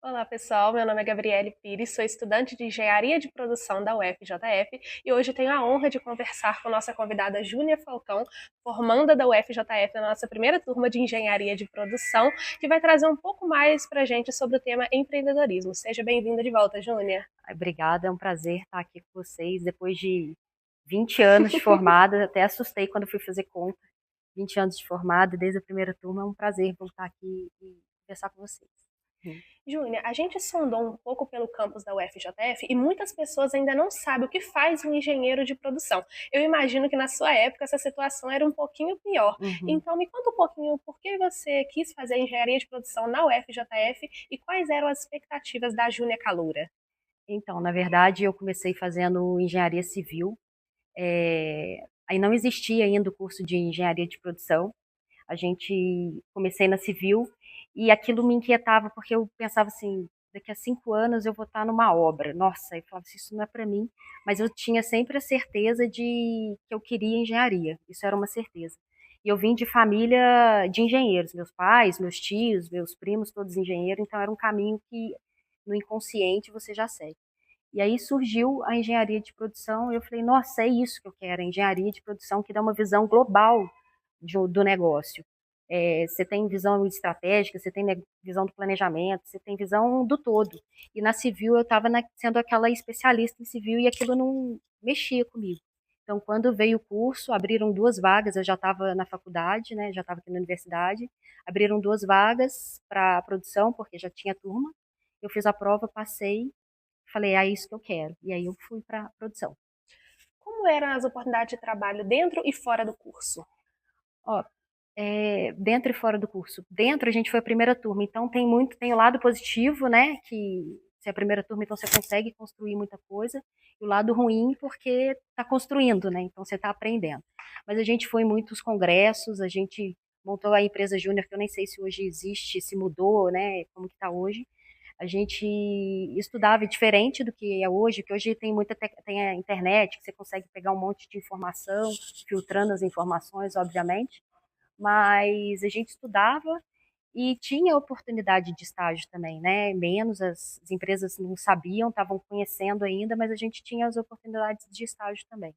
Olá pessoal, meu nome é Gabriele Pires, sou estudante de Engenharia de Produção da UFJF e hoje tenho a honra de conversar com nossa convidada Júnia Falcão, formanda da UFJF na nossa primeira turma de Engenharia de Produção, que vai trazer um pouco mais para a gente sobre o tema empreendedorismo. Seja bem-vinda de volta, Júnia. Obrigada, é um prazer estar aqui com vocês. Depois de 20 anos de formada, até assustei quando fui fazer conta. 20 anos de formada, desde a primeira turma, é um prazer voltar aqui e conversar com vocês. Uhum. Júnia, a gente sondou um pouco pelo campus da UFJF e muitas pessoas ainda não sabem o que faz um engenheiro de produção. Eu imagino que na sua época essa situação era um pouquinho pior. Uhum. Então me conta um pouquinho por que você quis fazer engenharia de produção na UFJF e quais eram as expectativas da Júnia Caloura. Então, na verdade, eu comecei fazendo engenharia civil. Aí não existia ainda o curso de engenharia de produção. Comecei na civil e aquilo me inquietava porque eu pensava assim, daqui a 5 anos eu vou estar numa obra. Nossa, eu falava assim, isso não é para mim. Mas eu tinha sempre a certeza de que eu queria engenharia. Isso era uma certeza. E eu vim de família de engenheiros, meus pais, meus tios, meus primos, todos engenheiros. Então era um caminho que no inconsciente você já segue. E aí surgiu a engenharia de produção e eu falei, nossa, é isso que eu quero, a engenharia de produção que dá uma visão global do negócio. Você tem visão estratégica, você tem visão do planejamento, você tem visão do todo. E na civil eu estava sendo aquela especialista em civil e aquilo não mexia comigo. Então, quando veio o curso, abriram 2 vagas, eu já estava na faculdade, né, já estava aqui na universidade, abriram 2 vagas para produção, porque já tinha turma. Eu fiz a prova, passei, falei, é isso que eu quero. E aí eu fui para produção. Como eram as oportunidades de trabalho dentro e fora do curso? Ó, dentro e fora do curso. Dentro a gente foi a primeira turma, então tem o lado positivo, né, que se é a primeira turma, então você consegue construir muita coisa, e o lado ruim porque está construindo, né, então você está aprendendo. Mas a gente foi em muitos congressos, a gente montou a empresa Júnior, que eu nem sei se hoje existe, se mudou, né, como que está hoje. A gente estudava diferente do que é hoje, que hoje tem a internet, que você consegue pegar um monte de informação, filtrando as informações, obviamente, mas a gente estudava e tinha oportunidade de estágio também, né? Menos as empresas não sabiam, estavam conhecendo ainda, mas a gente tinha as oportunidades de estágio também.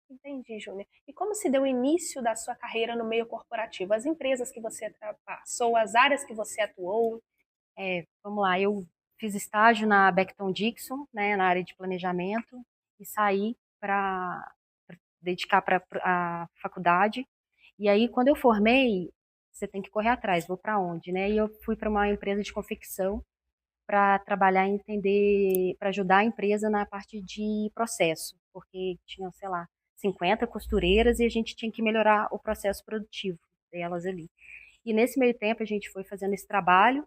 Entendi, Júnia. E como se deu o início da sua carreira no meio corporativo? As empresas que você passou, as áreas que você atuou? Vamos lá, eu fiz estágio na Becton Dickinson, né, na área de planejamento, e saí para dedicar para a faculdade. E aí, quando eu formei, você tem que correr atrás, vou para onde, né? E eu fui para uma empresa de confecção para trabalhar e entender, para ajudar a empresa na parte de processo, porque tinham, sei lá, 50 costureiras e a gente tinha que melhorar o processo produtivo delas ali. E nesse meio tempo a gente foi fazendo esse trabalho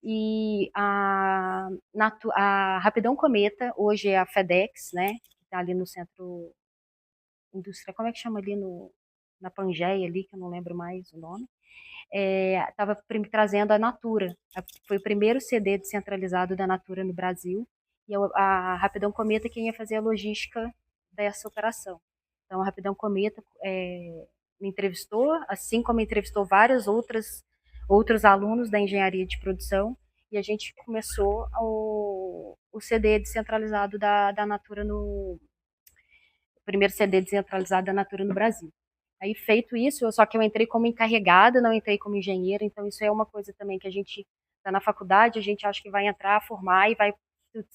e a Rapidão Cometa, hoje é a FedEx, né, que está ali no centro indústria, como é que chama ali na Pangeia ali, que eu não lembro mais o nome, estava trazendo a Natura. Foi o primeiro CD descentralizado da Natura no Brasil, e a Rapidão Cometa quem ia fazer a logística dessa operação. Então, a Rapidão Cometa me entrevistou, assim como entrevistou outros alunos da engenharia de produção, e a gente começou o CD descentralizado da Natura o primeiro CD descentralizado da Natura no Brasil. Aí, feito isso, só que eu entrei como encarregada, não entrei como engenheira, então isso é uma coisa também que a gente está na faculdade, a gente acha que vai entrar, formar e vai,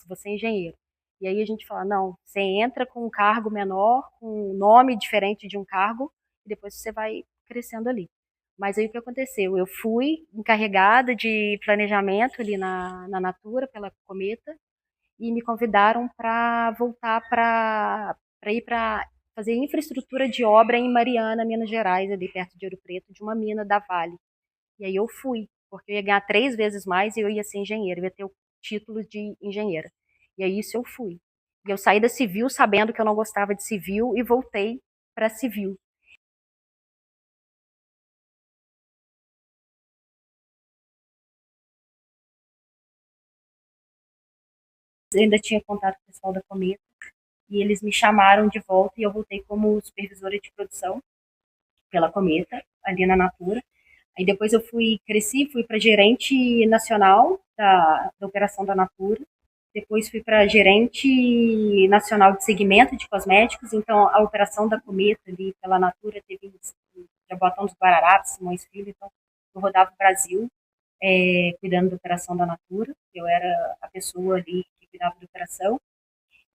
você é engenheiro. E aí a gente fala, não, você entra com um cargo menor, com um nome diferente de um cargo, e depois você vai crescendo ali. Mas aí o que aconteceu? Eu fui encarregada de planejamento ali na Natura, pela Cometa, e me convidaram para voltar para ir para fazer infraestrutura de obra em Mariana, Minas Gerais, ali perto de Ouro Preto, de uma mina da Vale. E aí eu fui, porque eu ia ganhar 3 vezes mais e eu ia ser engenheira, eu ia ter o título de engenheira. E aí isso eu fui. E eu saí da civil sabendo que eu não gostava de civil e voltei para civil. Eu ainda tinha contato com o pessoal da Cometa e eles me chamaram de volta e eu voltei como supervisora de produção pela Cometa, ali na Natura. Aí depois eu cresci, fui para gerente nacional da operação da Natura. Depois fui para gerente nacional de segmento de cosméticos. Então, a operação da Cometa ali pela Natura teve Jabotão dos Guararapes, Simões Filho. Então, eu rodava o Brasil cuidando da operação da Natura. Eu era a pessoa ali que cuidava da operação.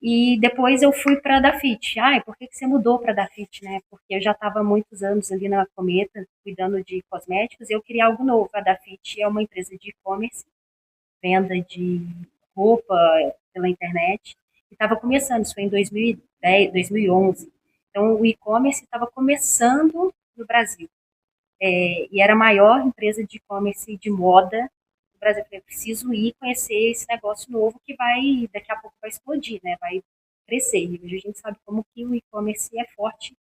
E depois eu fui para a Dafit. Ah, por que você mudou para a Dafit, né? Porque eu já estava há muitos anos ali na Cometa, cuidando de cosméticos, e eu queria algo novo. A Dafit é uma empresa de e-commerce, venda de roupa pela internet, e estava começando, isso foi em 2010, 2011. Então, o e-commerce estava começando no Brasil. E era a maior empresa de e-commerce de moda do Brasil. Eu falei, preciso ir conhecer esse negócio novo que vai, daqui a pouco vai explodir, né? Vai crescer. E hoje a gente sabe como que o e-commerce é forte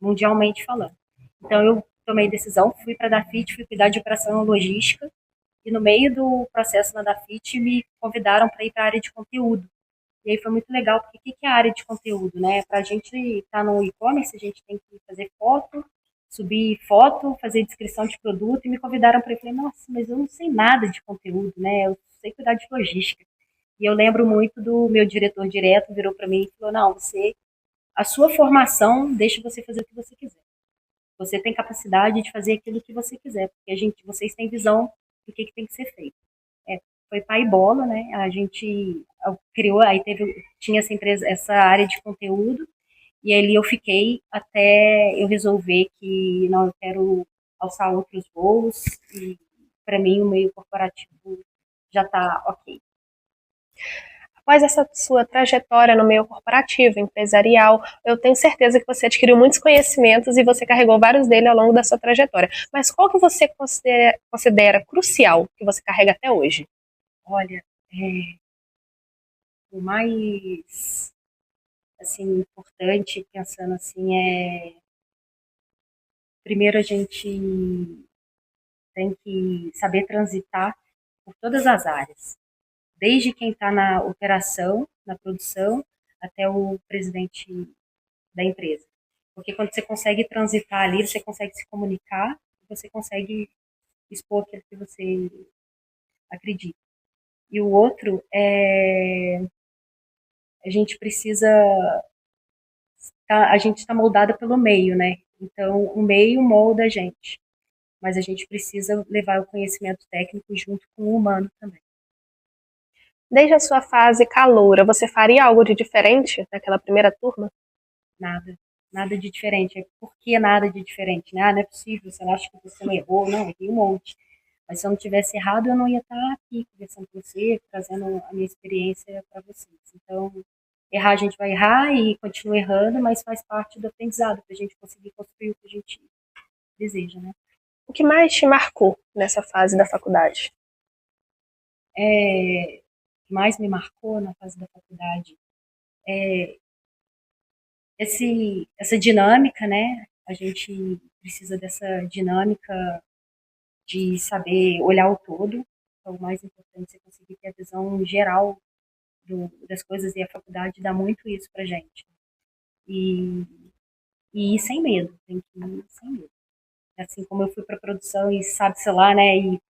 mundialmente falando. Então eu tomei decisão, fui para a Dafit, fui cuidar de operação logística, e no meio do processo na Dafit me convidaram para ir para a área de conteúdo. E aí foi muito legal, porque o que é a área de conteúdo, né? Para a gente estar no e-commerce, a gente tem que fazer foto, subir foto, fazer descrição de produto, e me convidaram para ir. Falei, nossa, mas eu não sei nada de conteúdo, né? Eu sei cuidar de logística. E eu lembro muito do meu diretor direto, virou para mim e falou, não, a sua formação deixa você fazer o que você quiser. Você tem capacidade de fazer aquilo que você quiser, porque vocês têm visão do que tem que ser feito. Foi pai e bola, né? A gente criou, aí tinha essa empresa, essa área de conteúdo, e ali eu fiquei até eu resolver que não, eu quero alçar outros voos, e para mim o meio corporativo já está ok. Após essa sua trajetória no meio corporativo, empresarial, eu tenho certeza que você adquiriu muitos conhecimentos e você carregou vários deles ao longo da sua trajetória. Mas qual que você considera crucial que você carrega até hoje? Olha, o mais assim importante, pensando assim, primeiro a gente tem que saber transitar por todas as áreas, desde quem está na operação, na produção, até o presidente da empresa. Porque quando você consegue transitar ali, você consegue se comunicar, você consegue expor aquilo que você acredita. E o outro a gente precisa, a gente está moldada pelo meio, né? Então, o meio molda a gente, mas a gente precisa levar o conhecimento técnico junto com o humano também. Desde a sua fase caloura, você faria algo de diferente naquela primeira turma? Nada de diferente. Por que nada de diferente? Né? Ah, não é possível, você acha que você não errou? Não, errei um monte. Mas se eu não tivesse errado, eu não ia estar aqui conversando com você, trazendo a minha experiência para vocês. Então, errar a gente vai errar e continua errando, mas faz parte do aprendizado para a gente conseguir construir o que a gente deseja, né? O que mais te marcou nessa fase da faculdade? O que mais me marcou na fase da faculdade essa dinâmica, né? A gente precisa dessa dinâmica de saber olhar o todo. Então, o mais importante é você conseguir ter a visão geral das coisas, e a faculdade dá muito isso pra gente. E ir sem medo, tem que ir sem medo. Assim como eu fui para produção e sabe-se lá, né? E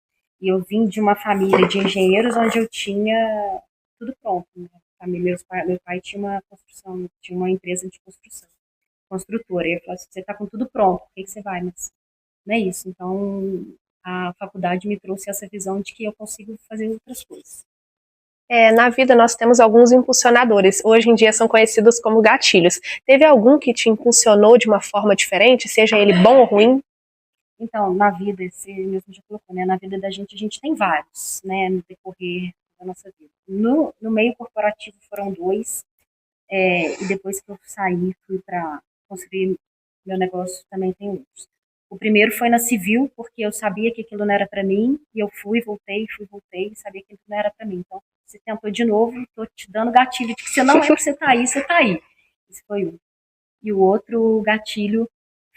eu vim de uma família de engenheiros onde eu tinha tudo pronto. Né? Meu pai tinha uma construção, tinha uma empresa de construção, construtora. E eu falei assim, você está com tudo pronto, por que você vai? Mas não é isso. Então, a faculdade me trouxe essa visão de que eu consigo fazer outras coisas. Na vida nós temos alguns impulsionadores, hoje em dia são conhecidos como gatilhos. Teve algum que te impulsionou de uma forma diferente, seja ele bom ou ruim? Então, na vida, você mesmo já colocou, né? Na vida da gente, a gente tem vários, né? No decorrer da nossa vida. No meio corporativo foram dois, e depois que eu saí, fui para construir meu negócio, também tem outros. O primeiro foi na civil, porque eu sabia que aquilo não era para mim, e eu fui, voltei, e sabia que aquilo não era para mim. Então, você tentou de novo, estou te dando gatilho de que você não é para você estar aí, você está aí. Esse foi um. E o outro gatilho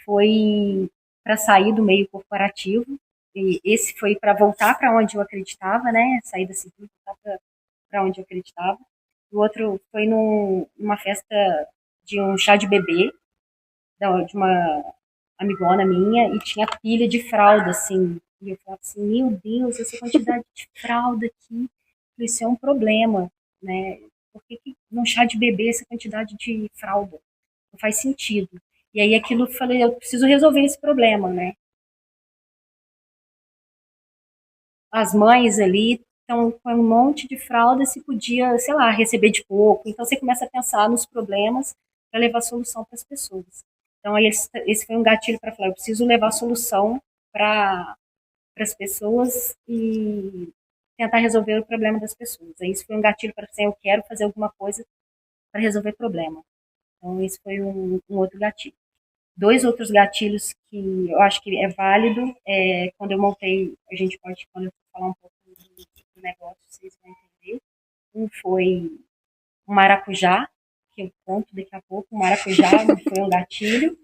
foi para sair do meio corporativo, e esse foi para voltar para onde eu acreditava, né? Sair da civil, voltar para onde eu acreditava. O outro foi numa festa de um chá de bebê, de uma amigona minha, e tinha pilha de fralda, assim, E eu falava assim, meu Deus, essa quantidade de fralda aqui, isso é um problema, né? Por que, que num chá de bebê essa quantidade de fralda? Não faz sentido. E aí aquilo eu falei, eu preciso resolver esse problema, né? As mães ali estão com um monte de fralda, se podia, sei lá, receber de pouco. Então você começa a pensar nos problemas para levar solução para as pessoas. Então aí esse foi um gatilho para falar, eu preciso levar solução para as pessoas e tentar resolver o problema das pessoas. Aí isso foi um gatilho para dizer, eu quero fazer alguma coisa para resolver problema. Então esse foi um outro gatilho. Dois outros gatilhos que eu acho que é válido, quando eu montei, a gente pode, quando eu falar um pouco do negócio, vocês vão entender. Um foi o maracujá, que eu conto daqui a pouco, o maracujá foi um gatilho,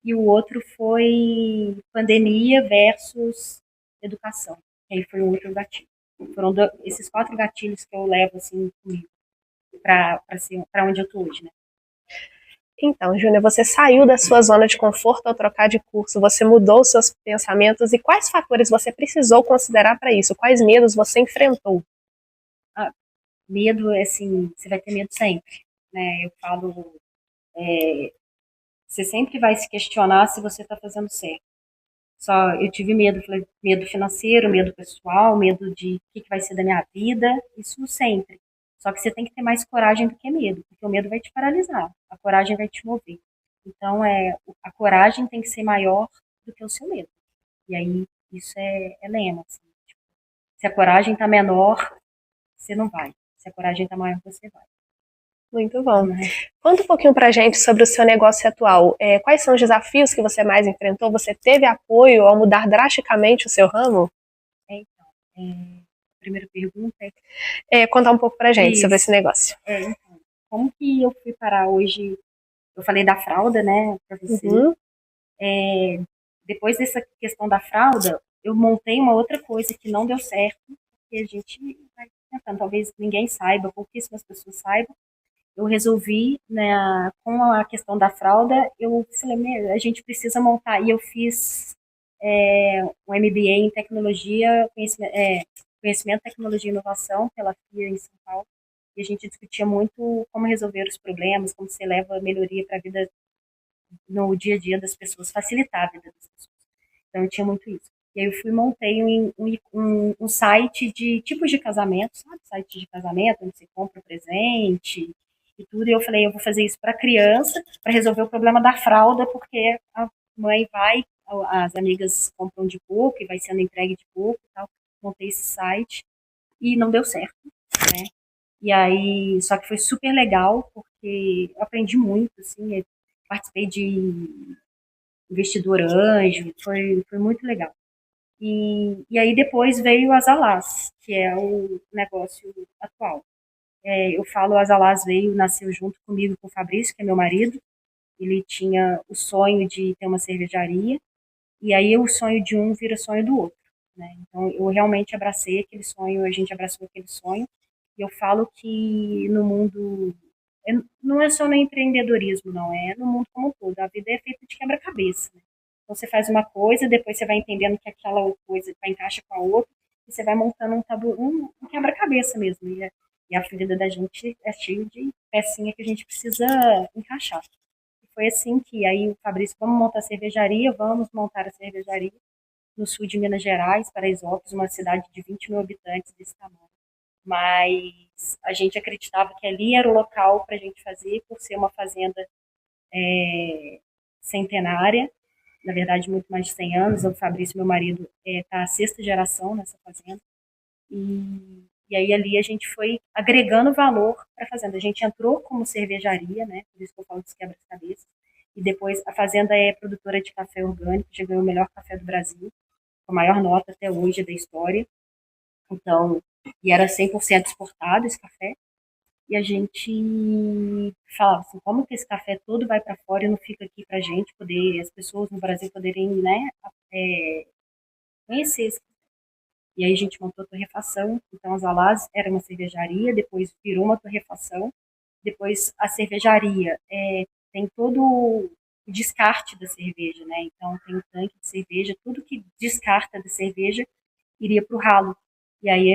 e o outro foi pandemia versus educação, que aí foi um outro gatilho. Foram esses 4 gatilhos que eu levo assim comigo para onde eu estou hoje, né? Então, Júnior, você saiu da sua zona de conforto ao trocar de curso, você mudou os seus pensamentos e quais fatores você precisou considerar para isso? Quais medos você enfrentou? Ah, medo, assim, você vai ter medo sempre, né? Eu falo, você sempre vai se questionar se você está fazendo certo. Só eu tive medo, medo financeiro, medo pessoal, medo de o que vai ser da minha vida, isso sempre. Só que você tem que ter mais coragem do que medo, porque o medo vai te paralisar, a coragem vai te mover. Então, a coragem tem que ser maior do que o seu medo. E aí, isso é lema. Assim, tipo, se a coragem está menor, você não vai. Se a coragem está maior, você vai. Muito bom. Né? Conta um pouquinho pra gente sobre o seu negócio atual. Quais são os desafios que você mais enfrentou? Você teve apoio ao mudar drasticamente o seu ramo? Então, a primeira pergunta Contar um pouco pra gente sobre esse isso. negócio. Então, como que eu fui parar hoje? Eu falei da fralda, né, pra você. Uhum. Depois dessa questão da fralda, eu montei uma outra coisa que não deu certo, porque a gente vai tentando, talvez ninguém saiba, pouquíssimas pessoas saibam. Eu resolvi, né, com a questão da fralda, eu falei, a gente precisa montar. E eu fiz um MBA em tecnologia, conhecimento, tecnologia e inovação pela FIA em São Paulo. E a gente discutia muito como resolver os problemas, como você leva a melhoria para a vida no dia a dia das pessoas, facilitar a vida das pessoas. Então eu tinha muito isso. E aí eu fui montei um site de tipos de casamento, sabe? Site de casamento, onde você compra o presente e tudo. E eu falei, eu vou fazer isso para criança, para resolver o problema da fralda, porque a mãe vai, as amigas compram de pouco e vai sendo entregue de pouco e tal. Montei esse site e não deu certo, né? E aí, só que foi super legal, porque eu aprendi muito, assim, participei de investidor anjo, foi muito legal. E aí depois veio as Alás, que é o negócio atual. Eu falo as Alás nasceu junto comigo com o Fabrício, que é meu marido. Ele tinha o sonho de ter uma cervejaria, e aí o sonho de um vira sonho do outro. Né? Então eu realmente abracei aquele sonho, a gente abraçou aquele sonho. E eu falo que no mundo não é só no empreendedorismo, não, é no mundo como um todo. A vida é feita de quebra-cabeça. Né? Então, você faz uma coisa, depois você vai entendendo que aquela coisa vai encaixa com a outra, e você vai montando um quebra-cabeça mesmo. E a vida da gente é cheio de pecinha que a gente precisa encaixar. E foi assim que aí o Fabrício, vamos montar a cervejaria, vamos montar a cervejaria no sul de Minas Gerais, Paraisópolis, uma cidade de 20 mil habitantes desse tamanho. Mas a gente acreditava que ali era o local para a gente fazer, por ser uma fazenda centenária, na verdade muito mais de 100 anos. O Fabrício, meu marido, está a sexta geração nessa fazenda. E aí ali a gente foi agregando valor para a fazenda. A gente entrou como cervejaria, né? Por isso que eu falo dos quebra-cabeças. E depois a fazenda é produtora de café orgânico, já ganhou o melhor café do Brasil, a maior nota até hoje da história. Então, e era 100% exportado esse café. E a gente falava assim, como que esse café todo vai para fora e não fica aqui para a gente poder, as pessoas no Brasil poderem, né, conhecer esse. E aí a gente montou a torrefação. Então, as Alás era uma cervejaria, depois virou uma torrefação. Depois, a cervejaria tem todo o descarte da cerveja, né? Então tem o tanque de cerveja, tudo que descarta da cerveja iria para o ralo. E aí,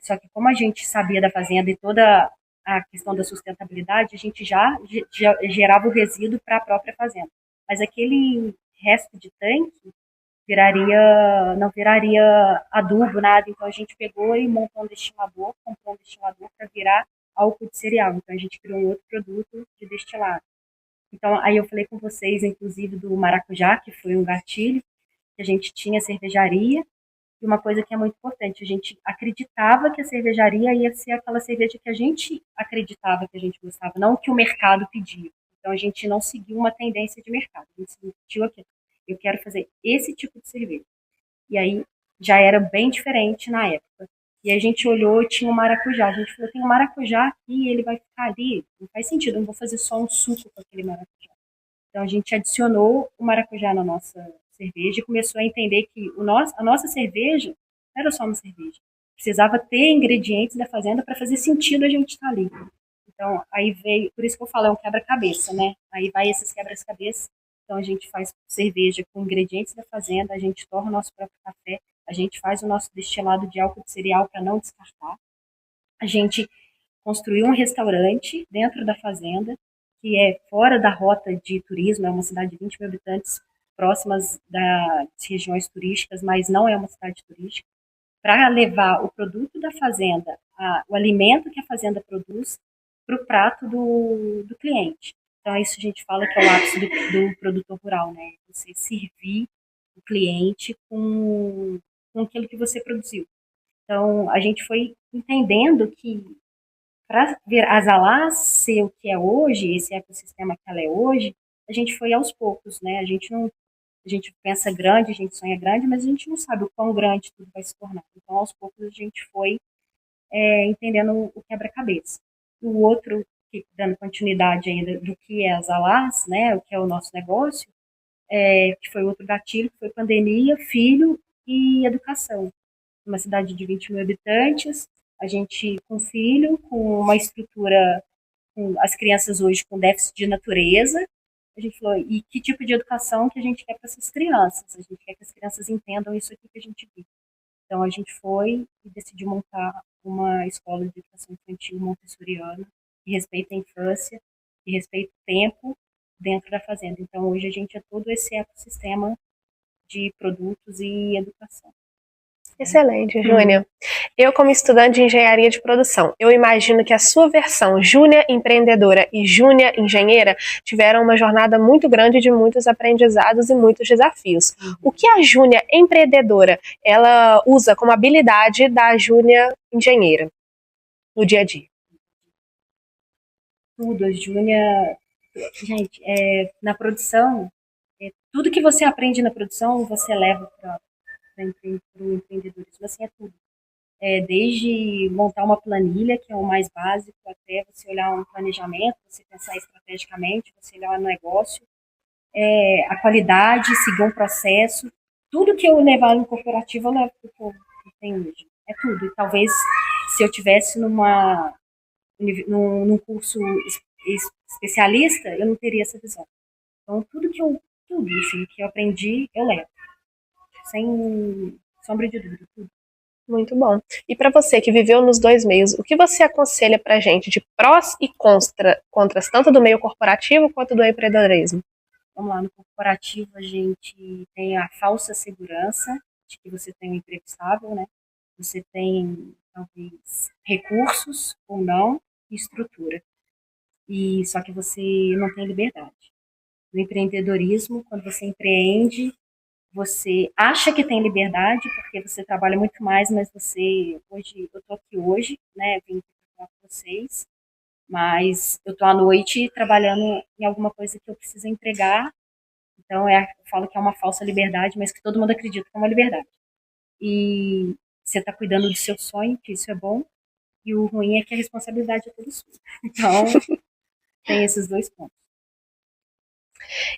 só que como a gente sabia da fazenda e toda a questão da sustentabilidade, a gente já gerava o resíduo para a própria fazenda. Mas aquele resto de tanque não viraria adubo, nada. Então a gente pegou e montou um destilador, comprou um destilador para virar álcool de cereal. Então a gente criou um outro produto de destilado. Então aí eu falei com vocês, inclusive, do maracujá, que foi um gatilho, que a gente tinha cervejaria, e uma coisa que é muito importante, a gente acreditava que a cervejaria ia ser aquela cerveja que a gente acreditava que a gente gostava, não o que o mercado pedia. Então a gente não seguiu uma tendência de mercado, a gente sentiu aqui, eu quero fazer esse tipo de cerveja. E aí já era bem diferente na época. E a gente olhou e tinha um maracujá. A gente falou, tem um maracujá aqui, ele vai ficar ali. Não faz sentido, eu não vou fazer só um suco com aquele maracujá. Então a gente adicionou o maracujá na nossa cerveja e começou a entender que a nossa cerveja não era só uma cerveja. Precisava ter ingredientes da fazenda para fazer sentido a gente estar ali. Então, aí veio, por isso que eu falo, é um quebra-cabeça, né? Aí vai esses quebra-cabeças. Então, a gente faz cerveja com ingredientes da fazenda, a gente torra o nosso próprio café, a gente faz o nosso destilado de álcool de cereal para não descartar. A gente construiu um restaurante dentro da fazenda, que é fora da rota de turismo, é uma cidade de 20 mil habitantes, próximas das regiões turísticas, mas não é uma cidade turística, para levar o produto da fazenda, o alimento que a fazenda produz, para o prato do cliente. Então, isso a gente fala que é o ápice do produtor rural, né? Você servir o cliente com aquilo que você produziu. Então, a gente foi entendendo que para ver a Zalaz ser o que é hoje, esse ecossistema que ela é hoje, a gente foi aos poucos, né? A gente pensa grande, a gente sonha grande, mas a gente não sabe o quão grande tudo vai se tornar. Então, aos poucos, a gente foi entendendo o quebra-cabeça. O outro, dando continuidade ainda do que é a Zalaz, né? O que é o nosso negócio, que foi outro gatilho, que foi pandemia, filho e educação. Uma cidade de 20 mil habitantes, a gente com filho, com uma estrutura, com as crianças hoje com déficit de natureza, a gente falou, e que tipo de educação que a gente quer para essas crianças? A gente quer que as crianças entendam isso aqui que a gente vive. Então a gente foi e decidiu montar uma escola de educação infantil montessoriana, que respeita a infância, que respeita o tempo dentro da fazenda. Então hoje a gente é todo esse ecossistema de produtos e educação. Excelente, Júnia. Eu, como estudante de engenharia de produção, eu imagino que a sua versão Júnia empreendedora e Júnia engenheira tiveram uma jornada muito grande de muitos aprendizados e muitos desafios. O que a Júnia empreendedora ela usa como habilidade da Júnia engenheira no dia a dia? Tudo, a Júnia, gente, na produção, tudo que você aprende na produção, você leva para o empreendedorismo, assim, é tudo. Desde montar uma planilha, que é o mais básico, até você olhar um planejamento, você pensar estrategicamente, você olhar um negócio, a qualidade, seguir um processo, tudo que eu levar no corporativo, eu levo para o povo que tem hoje. É tudo. E talvez, se eu tivesse num curso especialista, eu não teria essa visão. Então, tudo assim, que eu aprendi, eu levo. Sem sombra de dúvida, tudo. Muito bom. E para você que viveu nos dois meios, o que você aconselha para a gente de prós e contras, tanto do meio corporativo quanto do empreendedorismo? Vamos lá, no corporativo a gente tem a falsa segurança de que você tem um emprego estável, né? Você tem, talvez, recursos ou não, e estrutura. E só que você não tem liberdade. No empreendedorismo, quando você empreende, você acha que tem liberdade, porque você trabalha muito mais, mas eu tô aqui hoje, né, vim falar com vocês, mas eu tô à noite trabalhando em alguma coisa que eu preciso entregar, então eu falo que é uma falsa liberdade, mas que todo mundo acredita que é uma liberdade. E você tá cuidando do seu sonho, que isso é bom, e o ruim é que a responsabilidade é toda sua. Então, tem esses dois pontos.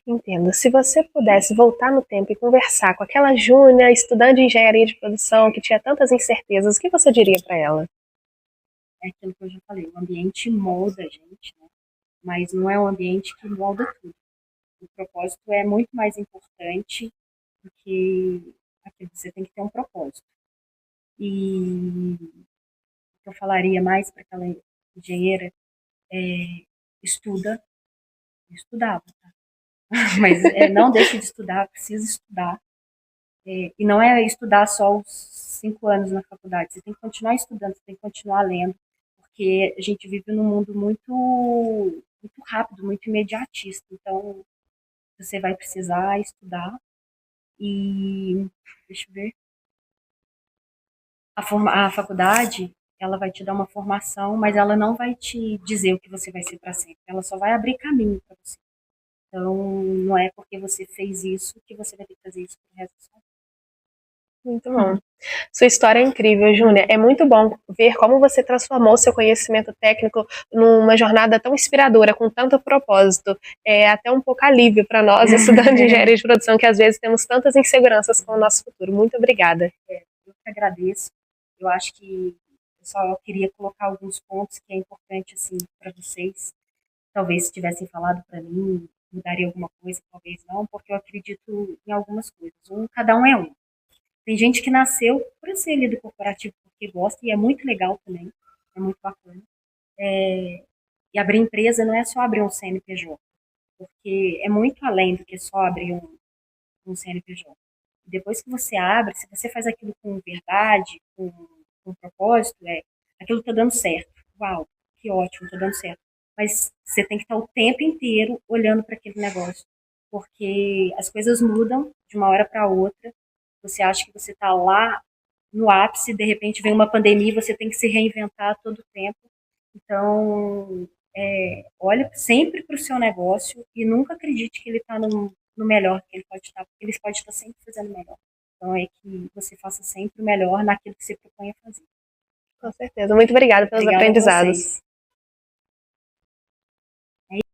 Entendo. Se você pudesse voltar no tempo e conversar com aquela Júnia, estudante de engenharia de produção, que tinha tantas incertezas, o que você diria para ela? É aquilo que eu já falei, o ambiente molda a gente, né? Mas não é um ambiente que molda tudo. O propósito é muito mais importante do que aquilo. Você tem que ter um propósito. E o que eu falaria mais para aquela engenheira é estuda, eu estudava, tá? Mas não deixe de estudar, precisa estudar. E não é estudar só os 5 anos na faculdade, você tem que continuar estudando, você tem que continuar lendo, porque a gente vive num mundo muito rápido, muito imediatista. Então, você vai precisar estudar e, deixa eu ver, a faculdade, ela vai te dar uma formação, mas ela não vai te dizer o que você vai ser para sempre. Ela só vai abrir caminho para você. Então, não é porque você fez isso que você vai ter que fazer isso pro resto da sua vida. Muito bom. Sua história é incrível, Júnia. É muito bom ver como você transformou seu conhecimento técnico numa jornada tão inspiradora, com tanto propósito. É até um pouco alívio para nós, estudantes de engenharia de produção, que às vezes temos tantas inseguranças com o nosso futuro. Muito obrigada. Eu que agradeço. Eu acho que eu só queria colocar alguns pontos que é importante assim para vocês. Talvez se tivessem falado para mim, mudaria alguma coisa, talvez não, porque eu acredito em algumas coisas. Cada um é um. Tem gente que nasceu para ser líder corporativo porque gosta e é muito legal também, é muito bacana. E abrir empresa não é só abrir um CNPJ, porque é muito além do que só abrir um CNPJ. Depois que você abre, se você faz aquilo com verdade, com propósito, aquilo está dando certo. Uau, que ótimo, está dando certo. Mas você tem que estar o tempo inteiro olhando para aquele negócio, porque as coisas mudam de uma hora para outra. Você acha que você está lá no ápice, de repente vem uma pandemia e você tem que se reinventar a todo tempo. Então, olha sempre para o seu negócio e nunca acredite que ele está no melhor que ele pode estar, porque ele pode estar sempre fazendo melhor. Então, é que você faça sempre o melhor naquilo que você propõe a fazer. Com certeza. Muito obrigada pelos Obrigada a aprendizados. vocês.